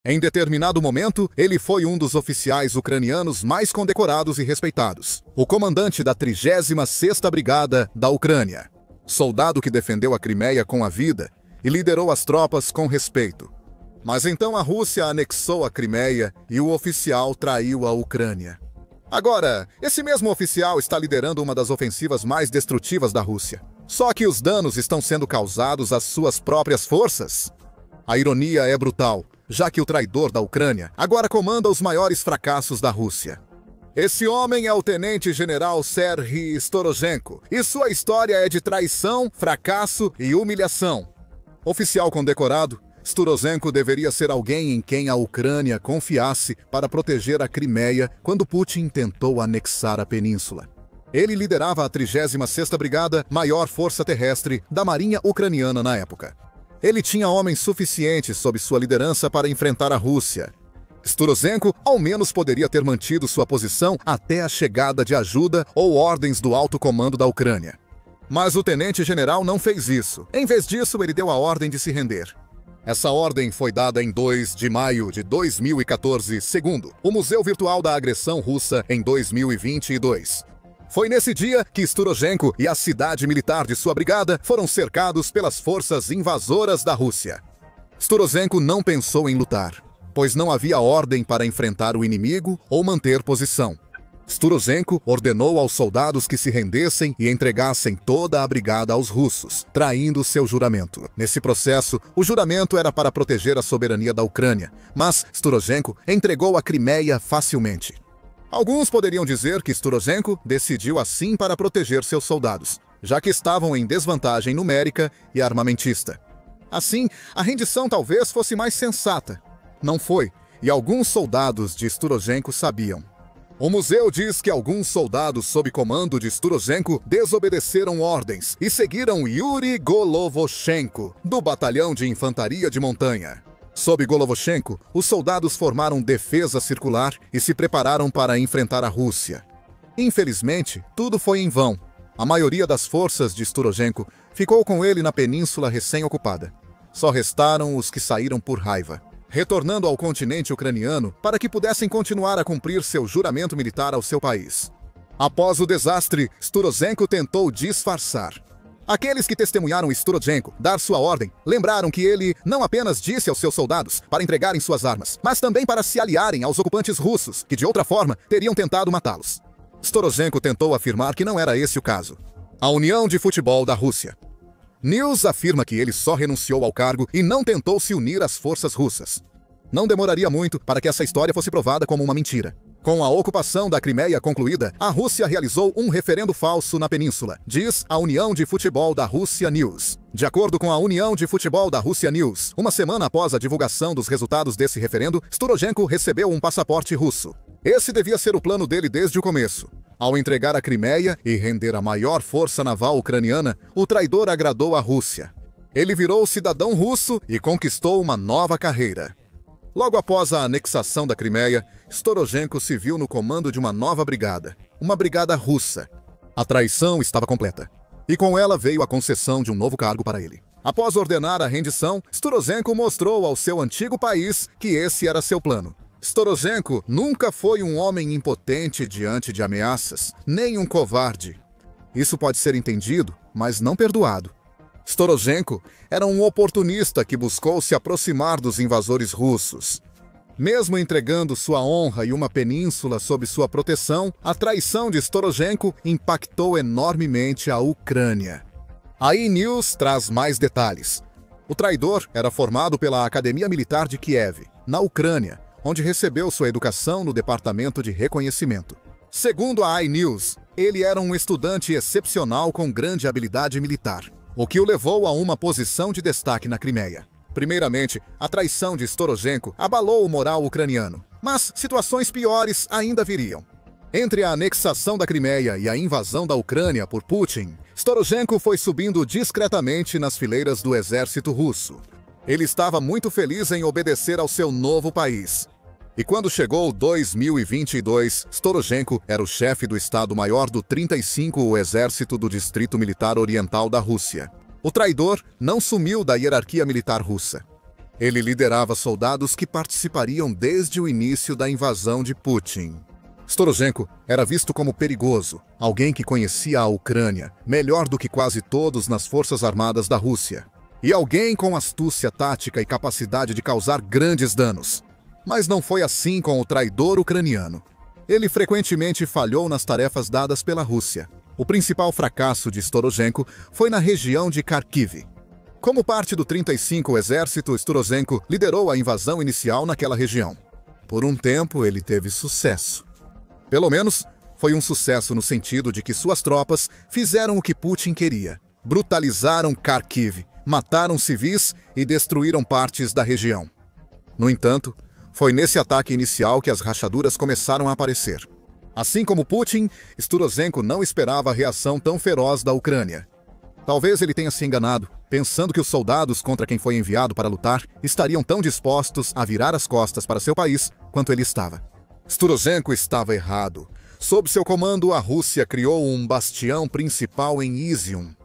Em determinado momento, ele foi um dos oficiais ucranianos mais condecorados e respeitados, o comandante da 36ª Brigada da Ucrânia, soldado que defendeu a Crimeia com a vida e liderou as tropas com respeito. Mas então a Rússia anexou a Crimeia e o oficial traiu a Ucrânia. Agora, esse mesmo oficial está liderando uma das ofensivas mais destrutivas da Rússia. Só que os danos estão sendo causados às suas próprias forças. A ironia é brutal, já que o traidor da Ucrânia agora comanda os maiores fracassos da Rússia. Esse homem é o tenente-general Serhiy Storozhenko, e sua história é de traição, fracasso e humilhação. Oficial condecorado, Storozhenko deveria ser alguém em quem a Ucrânia confiasse para proteger a Crimeia quando Putin tentou anexar a península. Ele liderava a 36ª Brigada, maior força terrestre da Marinha Ucraniana na época. Ele tinha homens suficientes sob sua liderança para enfrentar a Rússia. Storozhenko ao menos poderia ter mantido sua posição até a chegada de ajuda ou ordens do alto comando da Ucrânia. Mas o tenente-general não fez isso. Em vez disso, ele deu a ordem de se render. Essa ordem foi dada em 2 de maio de 2014, segundo o Museu Virtual da Agressão Russa em 2022. Foi nesse dia que Storozhenko e a cidade militar de sua brigada foram cercados pelas forças invasoras da Rússia. Storozhenko não pensou em lutar, pois não havia ordem para enfrentar o inimigo ou manter posição. Storozhenko ordenou aos soldados que se rendessem e entregassem toda a brigada aos russos, traindo seu juramento. Nesse processo, o juramento era para proteger a soberania da Ucrânia, mas Storozhenko entregou a Crimeia facilmente. Alguns poderiam dizer que Storozhenko decidiu assim para proteger seus soldados, já que estavam em desvantagem numérica e armamentista. Assim, a rendição talvez fosse mais sensata. Não foi, e alguns soldados de Storozhenko sabiam. O museu diz que alguns soldados sob comando de Storozhenko desobedeceram ordens e seguiram Yuri Golovoshenko, do Batalhão de Infantaria de Montanha. Sob Golovoshenko, os soldados formaram defesa circular e se prepararam para enfrentar a Rússia. Infelizmente, tudo foi em vão. A maioria das forças de Storozhenko ficou com ele na península recém-ocupada. Só restaram os que saíram por raiva, retornando ao continente ucraniano para que pudessem continuar a cumprir seu juramento militar ao seu país. Após o desastre, Storozhenko tentou disfarçar. Aqueles que testemunharam Storozhenko dar sua ordem lembraram que ele não apenas disse aos seus soldados para entregarem suas armas, mas também para se aliarem aos ocupantes russos, que de outra forma teriam tentado matá-los. Storozhenko tentou afirmar que não era esse o caso. A União de Futebol da Rússia. News afirma que ele só renunciou ao cargo e não tentou se unir às forças russas. Não demoraria muito para que essa história fosse provada como uma mentira. Com a ocupação da Crimeia concluída, a Rússia realizou um referendo falso na península, diz a União de Futebol da Rússia News. De acordo com a União de Futebol da Rússia News, uma semana após a divulgação dos resultados desse referendo, Storozhenko recebeu um passaporte russo. Esse devia ser o plano dele desde o começo. Ao entregar a Crimeia e render a maior força naval ucraniana, o traidor agradou a Rússia. Ele virou cidadão russo e conquistou uma nova carreira. Logo após a anexação da Crimeia, Storozhenko se viu no comando de uma nova brigada, uma brigada russa. A traição estava completa, e com ela veio a concessão de um novo cargo para ele. Após ordenar a rendição, Storozhenko mostrou ao seu antigo país que esse era seu plano. Storozhenko nunca foi um homem impotente diante de ameaças, nem um covarde. Isso pode ser entendido, mas não perdoado. Storozhenko era um oportunista que buscou se aproximar dos invasores russos. Mesmo entregando sua honra e uma península sob sua proteção, a traição de Storozhenko impactou enormemente a Ucrânia. A E-News traz mais detalhes. O traidor era formado pela Academia Militar de Kiev, na Ucrânia, onde recebeu sua educação no Departamento de Reconhecimento. Segundo a iNews, ele era um estudante excepcional com grande habilidade militar, o que o levou a uma posição de destaque na Crimeia. Primeiramente, a traição de Storozhenko abalou o moral ucraniano, mas situações piores ainda viriam. Entre a anexação da Crimeia e a invasão da Ucrânia por Putin, Storozhenko foi subindo discretamente nas fileiras do exército russo. Ele estava muito feliz em obedecer ao seu novo país. E quando chegou 2022, Storozhenko era o chefe do Estado-Maior do 35º Exército do Distrito Militar Oriental da Rússia. O traidor não sumiu da hierarquia militar russa. Ele liderava soldados que participariam desde o início da invasão de Putin. Storozhenko era visto como perigoso, alguém que conhecia a Ucrânia melhor do que quase todos nas forças armadas da Rússia, e alguém com astúcia tática e capacidade de causar grandes danos. Mas não foi assim com o traidor ucraniano. Ele frequentemente falhou nas tarefas dadas pela Rússia. O principal fracasso de Storozhenko foi na região de Kharkiv. Como parte do 35º Exército, Storozhenko liderou a invasão inicial naquela região. Por um tempo, ele teve sucesso. Pelo menos, foi um sucesso no sentido de que suas tropas fizeram o que Putin queria. Brutalizaram Kharkiv, mataram civis e destruíram partes da região. No entanto, foi nesse ataque inicial que as rachaduras começaram a aparecer. Assim como Putin, Storozhenko não esperava a reação tão feroz da Ucrânia. Talvez ele tenha se enganado, pensando que os soldados contra quem foi enviado para lutar estariam tão dispostos a virar as costas para seu país quanto ele estava. Storozhenko estava errado. Sob seu comando, a Rússia criou um bastião principal em Izium.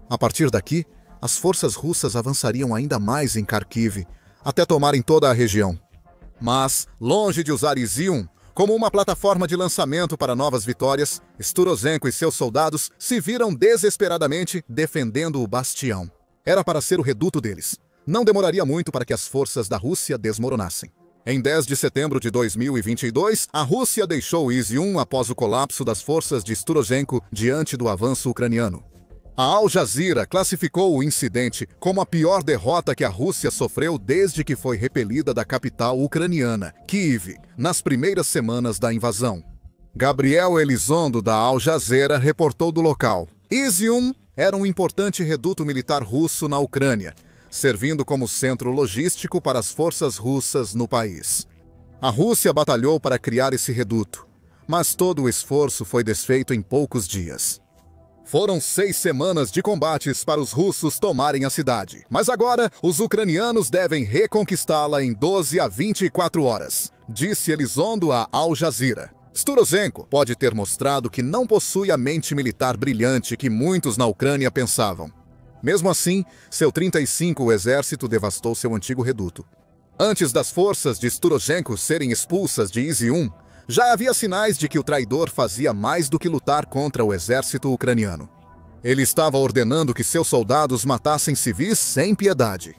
A partir daqui, as forças russas avançariam ainda mais em Kharkiv, até tomarem toda a região. Mas, longe de usar Izium como uma plataforma de lançamento para novas vitórias, Storozhenko e seus soldados se viram desesperadamente defendendo o bastião. Era para ser o reduto deles. Não demoraria muito para que as forças da Rússia desmoronassem. Em 10 de setembro de 2022, a Rússia deixou Izium após o colapso das forças de Storozhenko diante do avanço ucraniano. A Al Jazeera classificou o incidente como a pior derrota que a Rússia sofreu desde que foi repelida da capital ucraniana, Kyiv, nas primeiras semanas da invasão. Gabriel Elizondo, da Al Jazeera, reportou do local. Izium era um importante reduto militar russo na Ucrânia, servindo como centro logístico para as forças russas no país. A Rússia batalhou para criar esse reduto, mas todo o esforço foi desfeito em poucos dias. Foram 6 semanas de combates para os russos tomarem a cidade, mas agora os ucranianos devem reconquistá-la em 12 a 24 horas, disse Elizondo a Al Jazeera. Storozhenko pode ter mostrado que não possui a mente militar brilhante que muitos na Ucrânia pensavam. Mesmo assim, seu 35º Exército devastou seu antigo reduto. Antes das forças de Storozhenko serem expulsas de Izium, já havia sinais de que o traidor fazia mais do que lutar contra o exército ucraniano. Ele estava ordenando que seus soldados matassem civis sem piedade.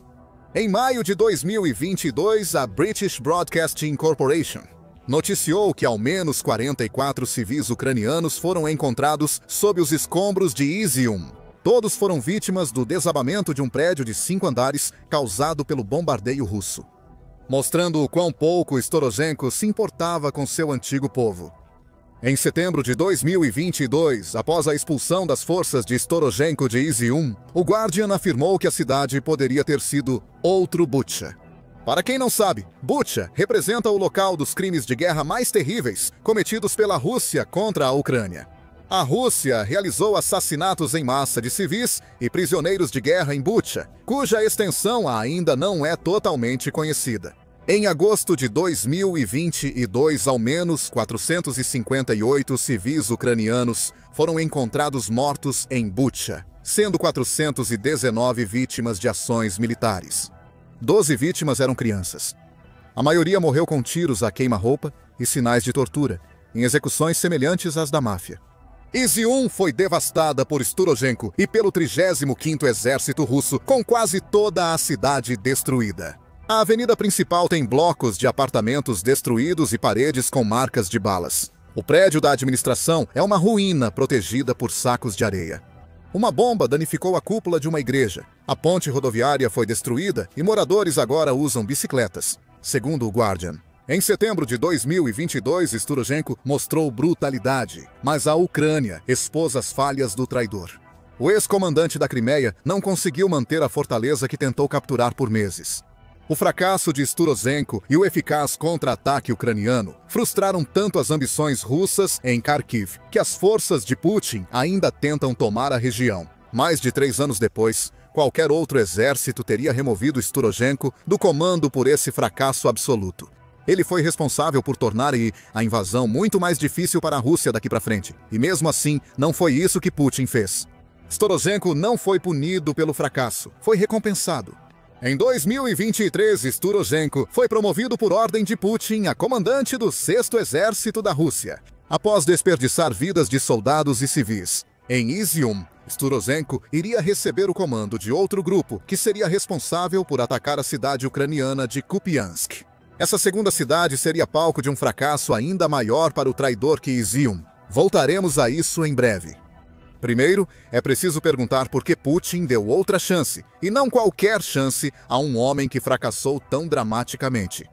Em maio de 2022, a British Broadcasting Corporation noticiou que ao menos 44 civis ucranianos foram encontrados sob os escombros de Izium. Todos foram vítimas do desabamento de um prédio de 5 andares causado pelo bombardeio russo, mostrando o quão pouco Storozhenko se importava com seu antigo povo. Em setembro de 2022, após a expulsão das forças de Storozhenko de Izium, o Guardian afirmou que a cidade poderia ter sido outro Bucha. Para quem não sabe, Bucha representa o local dos crimes de guerra mais terríveis cometidos pela Rússia contra a Ucrânia. A Rússia realizou assassinatos em massa de civis e prisioneiros de guerra em Bucha, cuja extensão ainda não é totalmente conhecida. Em agosto de 2022, ao menos 458 civis ucranianos foram encontrados mortos em Bucha, sendo 419 vítimas de ações militares. 12 vítimas eram crianças. A maioria morreu com tiros a queima-roupa e sinais de tortura, em execuções semelhantes às da máfia. Izium foi devastada por Storozhenko e pelo 35º Exército Russo, com quase toda a cidade destruída. A avenida principal tem blocos de apartamentos destruídos e paredes com marcas de balas. O prédio da administração é uma ruína protegida por sacos de areia. Uma bomba danificou a cúpula de uma igreja. A ponte rodoviária foi destruída e moradores agora usam bicicletas, segundo o Guardian. Em setembro de 2022, Storozhenko mostrou brutalidade, mas a Ucrânia expôs as falhas do traidor. O ex-comandante da Crimeia não conseguiu manter a fortaleza que tentou capturar por meses. O fracasso de Storozhenko e o eficaz contra-ataque ucraniano frustraram tanto as ambições russas em Kharkiv, que as forças de Putin ainda tentam tomar a região. Mais de 3 anos depois, qualquer outro exército teria removido Storozhenko do comando por esse fracasso absoluto. Ele foi responsável por tornar a invasão muito mais difícil para a Rússia daqui para frente. E mesmo assim, não foi isso que Putin fez. Storozhenko não foi punido pelo fracasso, foi recompensado. Em 2023, Storojenko foi promovido por ordem de Putin a comandante do 6º Exército da Rússia, após desperdiçar vidas de soldados e civis. Em Izium, Storojenko iria receber o comando de outro grupo que seria responsável por atacar a cidade ucraniana de Kupiansk. Essa segunda cidade seria palco de um fracasso ainda maior para o traidor que Izium. Voltaremos a isso em breve. Primeiro, é preciso perguntar por que Putin deu outra chance, e não qualquer chance, a um homem que fracassou tão dramaticamente.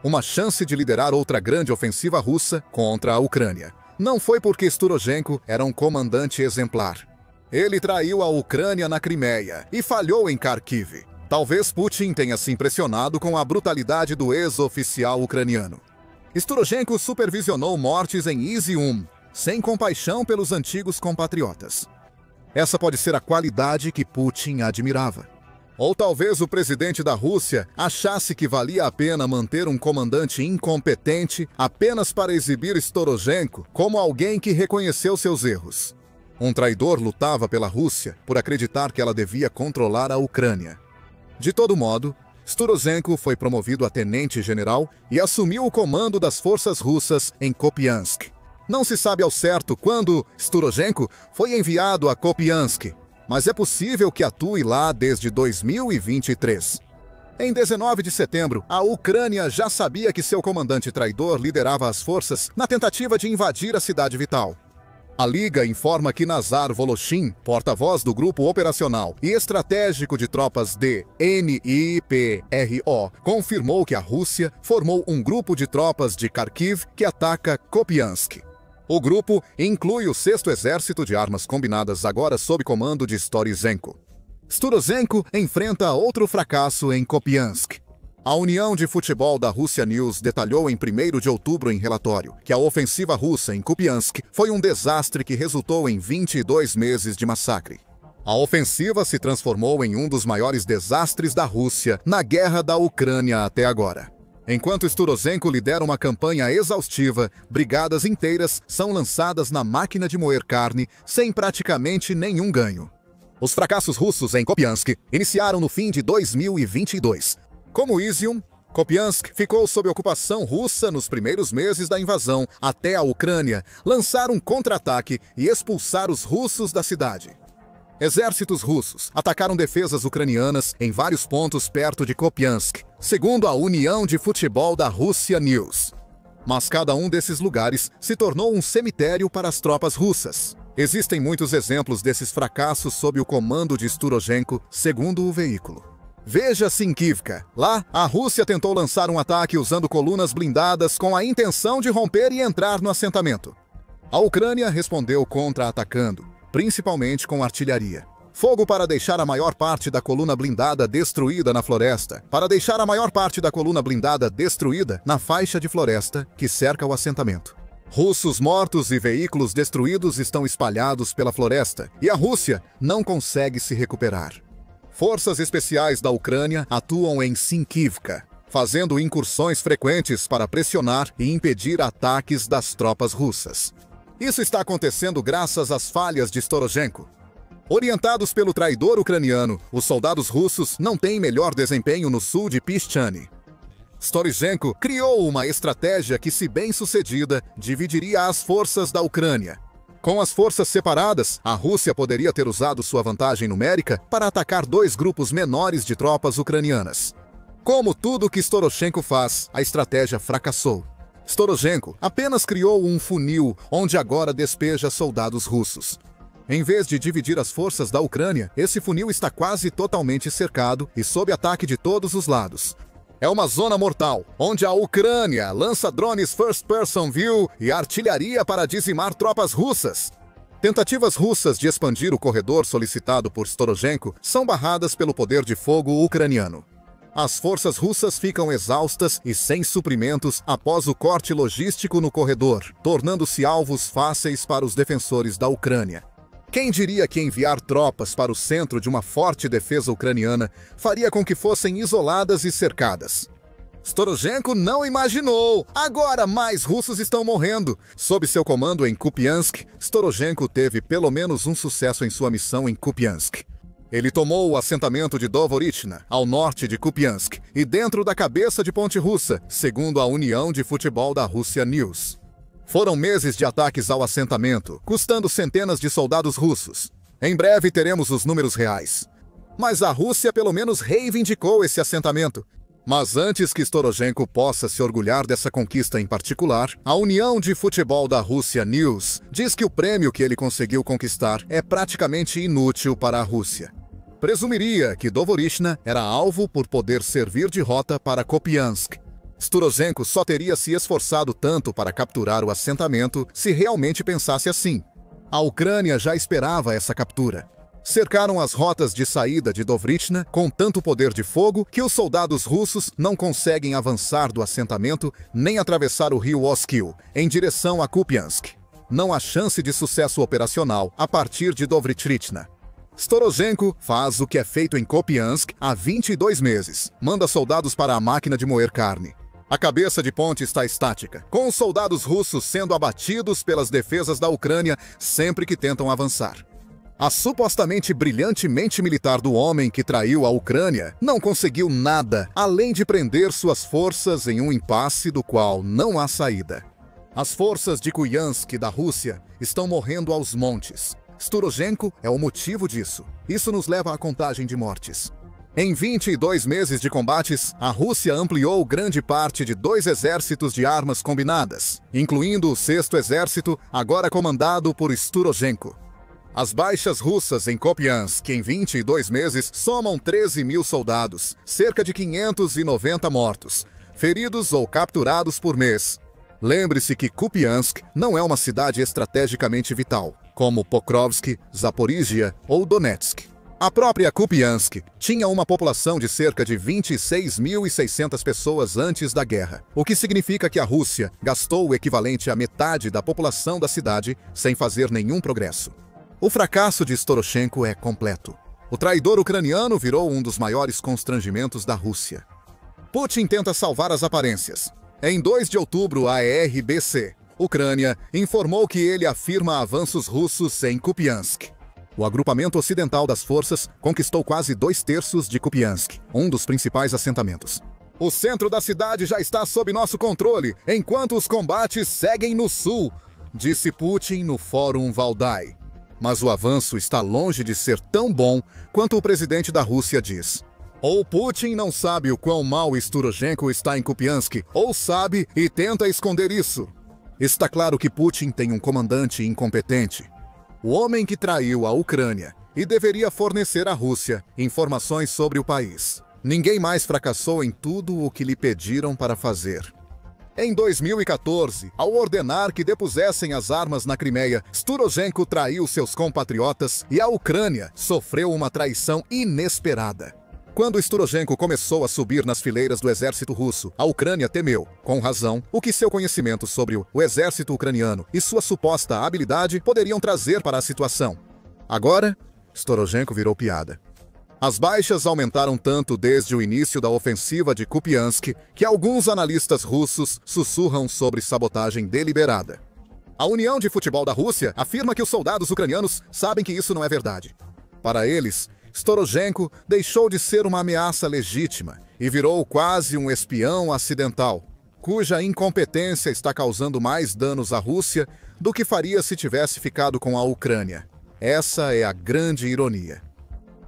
Uma chance de liderar outra grande ofensiva russa contra a Ucrânia. Não foi porque Storojenko era um comandante exemplar. Ele traiu a Ucrânia na Crimeia e falhou em Kharkiv. Talvez Putin tenha se impressionado com a brutalidade do ex-oficial ucraniano. Storojenko supervisionou mortes em Izium, sem compaixão pelos antigos compatriotas. Essa pode ser a qualidade que Putin admirava. Ou talvez o presidente da Rússia achasse que valia a pena manter um comandante incompetente apenas para exibir Storojenko como alguém que reconheceu seus erros. Um traidor lutava pela Rússia por acreditar que ela devia controlar a Ucrânia. De todo modo, Storojenko foi promovido a tenente-general e assumiu o comando das forças russas em Kupiansk. Não se sabe ao certo quando Storojenko foi enviado a Kupiansk, mas é possível que atue lá desde 2023. Em 19 de setembro, a Ucrânia já sabia que seu comandante traidor liderava as forças na tentativa de invadir a cidade vital. A Liga informa que Nazar Voloshin, porta-voz do Grupo Operacional e Estratégico de Tropas de NIPRO, confirmou que a Rússia formou um grupo de tropas de Kharkiv que ataca Kupiansk. O grupo inclui o 6º Exército de Armas Combinadas, agora sob comando de Storojenko. Storojenko enfrenta outro fracasso em Kupiansk. A União de Futebol da Rússia News detalhou em 1º de outubro em relatório que a ofensiva russa em Kupiansk foi um desastre que resultou em 22 meses de massacre. A ofensiva se transformou em um dos maiores desastres da Rússia na guerra da Ucrânia até agora. Enquanto Storojenko lidera uma campanha exaustiva, brigadas inteiras são lançadas na máquina de moer carne sem praticamente nenhum ganho. Os fracassos russos em Kupiansk iniciaram no fim de 2022. Como Izium, Kupiansk ficou sob ocupação russa nos primeiros meses da invasão até a Ucrânia lançar um contra-ataque e expulsar os russos da cidade. Exércitos russos atacaram defesas ucranianas em vários pontos perto de Kupiansk, segundo a União de Futebol da Rússia News. Mas cada um desses lugares se tornou um cemitério para as tropas russas. Existem muitos exemplos desses fracassos sob o comando de Storojenko, segundo o veículo. Veja Sinkivka. Lá, a Rússia tentou lançar um ataque usando colunas blindadas com a intenção de romper e entrar no assentamento. A Ucrânia respondeu contra-atacando, principalmente com artilharia. Fogo para deixar a maior parte da coluna blindada destruída na floresta, para deixar a maior parte da coluna blindada destruída na faixa de floresta que cerca o assentamento. Russos mortos e veículos destruídos estão espalhados pela floresta, e a Rússia não consegue se recuperar. Forças especiais da Ucrânia atuam em Sinkivka, fazendo incursões frequentes para pressionar e impedir ataques das tropas russas. Isso está acontecendo graças às falhas de Storojenko. Orientados pelo traidor ucraniano, os soldados russos não têm melhor desempenho no sul de Pischani. Storojenko criou uma estratégia que, se bem-sucedida, dividiria as forças da Ucrânia. Com as forças separadas, a Rússia poderia ter usado sua vantagem numérica para atacar dois grupos menores de tropas ucranianas. Como tudo que Storojenko faz, a estratégia fracassou. Storojenko apenas criou um funil onde agora despeja soldados russos. Em vez de dividir as forças da Ucrânia, esse funil está quase totalmente cercado e sob ataque de todos os lados. É uma zona mortal, onde a Ucrânia lança drones First Person View e artilharia para dizimar tropas russas. Tentativas russas de expandir o corredor solicitado por Storojenko são barradas pelo poder de fogo ucraniano. As forças russas ficam exaustas e sem suprimentos após o corte logístico no corredor, tornando-se alvos fáceis para os defensores da Ucrânia. Quem diria que enviar tropas para o centro de uma forte defesa ucraniana faria com que fossem isoladas e cercadas? Storojenko não imaginou! Agora mais russos estão morrendo! Sob seu comando em Kupiansk, Storojenko teve pelo menos um sucesso em sua missão em Kupiansk. Ele tomou o assentamento de Dovorichna, ao norte de Kupiansk, e dentro da cabeça de Ponte Russa, segundo a União de Futebol da Rússia News. Foram meses de ataques ao assentamento, custando centenas de soldados russos. Em breve teremos os números reais. Mas a Rússia pelo menos reivindicou esse assentamento. Mas antes que Storozhenko possa se orgulhar dessa conquista em particular, a União de Futebol da Rússia News diz que o prêmio que ele conseguiu conquistar é praticamente inútil para a Rússia. Presumiria que Dovorichna era alvo por poder servir de rota para Kupiansk. Storozhenko só teria se esforçado tanto para capturar o assentamento se realmente pensasse assim. A Ucrânia já esperava essa captura. Cercaram as rotas de saída de Dovorichna com tanto poder de fogo que os soldados russos não conseguem avançar do assentamento nem atravessar o rio Oskil em direção a Kupiansk. Não há chance de sucesso operacional a partir de Dovorichna. Storozhenko faz o que é feito em Kupiansk há 22 meses. Manda soldados para a máquina de moer carne. A cabeça de ponte está estática, com os soldados russos sendo abatidos pelas defesas da Ucrânia sempre que tentam avançar. A supostamente brilhante mente militar do homem que traiu a Ucrânia não conseguiu nada além de prender suas forças em um impasse do qual não há saída. As forças de Kupiansk da Rússia estão morrendo aos montes. Storozhenko é o motivo disso. Isso nos leva à contagem de mortes. Em 22 meses de combates, a Rússia ampliou grande parte de 2 exércitos de armas combinadas, incluindo o 6º Exército, agora comandado por Storozhenko. As baixas russas em Kupiansk em 22 meses somam 13 mil soldados, cerca de 590 mortos, feridos ou capturados por mês. Lembre-se que Kupiansk não é uma cidade estrategicamente vital, como Pokrovsk, Zaporizhia ou Donetsk. A própria Kupiansk tinha uma população de cerca de 26.600 pessoas antes da guerra, o que significa que a Rússia gastou o equivalente à metade da população da cidade sem fazer nenhum progresso. O fracasso de Storozhenko é completo. O traidor ucraniano virou um dos maiores constrangimentos da Rússia. Putin tenta salvar as aparências. Em 2 de outubro, a RBC, Ucrânia, informou que ele afirma avanços russos em Kupiansk. O agrupamento ocidental das forças conquistou quase 2/3 de Kupiansk, um dos principais assentamentos. O centro da cidade já está sob nosso controle, enquanto os combates seguem no sul, disse Putin no Fórum Valdai. Mas o avanço está longe de ser tão bom quanto o presidente da Rússia diz. Ou Putin não sabe o quão mal Storozhenko está em Kupiansk, ou sabe e tenta esconder isso. Está claro que Putin tem um comandante incompetente. O homem que traiu a Ucrânia e deveria fornecer à Rússia informações sobre o país. Ninguém mais fracassou em tudo o que lhe pediram para fazer. Em 2014, ao ordenar que depusessem as armas na Crimeia, Storozhenko traiu seus compatriotas e a Ucrânia sofreu uma traição inesperada. Quando Storozhenko começou a subir nas fileiras do exército russo, a Ucrânia temeu, com razão, o que seu conhecimento sobre o exército ucraniano e sua suposta habilidade poderiam trazer para a situação. Agora, Storozhenko virou piada. As baixas aumentaram tanto desde o início da ofensiva de Kupiansk que alguns analistas russos sussurram sobre sabotagem deliberada. A União de Futebol da Rússia afirma que os soldados ucranianos sabem que isso não é verdade. Para eles, Storozhenko deixou de ser uma ameaça legítima e virou quase um espião acidental, cuja incompetência está causando mais danos à Rússia do que faria se tivesse ficado com a Ucrânia. Essa é a grande ironia.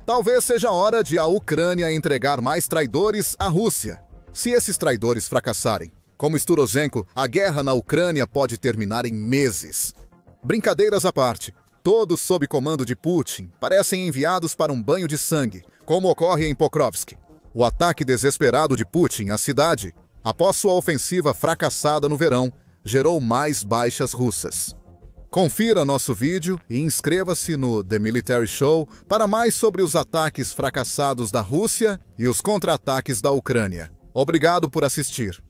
Talvez seja hora de a Ucrânia entregar mais traidores à Rússia. Se esses traidores fracassarem, como Storozhenko, a guerra na Ucrânia pode terminar em meses. Brincadeiras à parte, todos sob comando de Putin parecem enviados para um banho de sangue, como ocorre em Pokrovsk. O ataque desesperado de Putin à cidade, após sua ofensiva fracassada no verão, gerou mais baixas russas. Confira nosso vídeo e inscreva-se no The Military Show para mais sobre os ataques fracassados da Rússia e os contra-ataques da Ucrânia. Obrigado por assistir.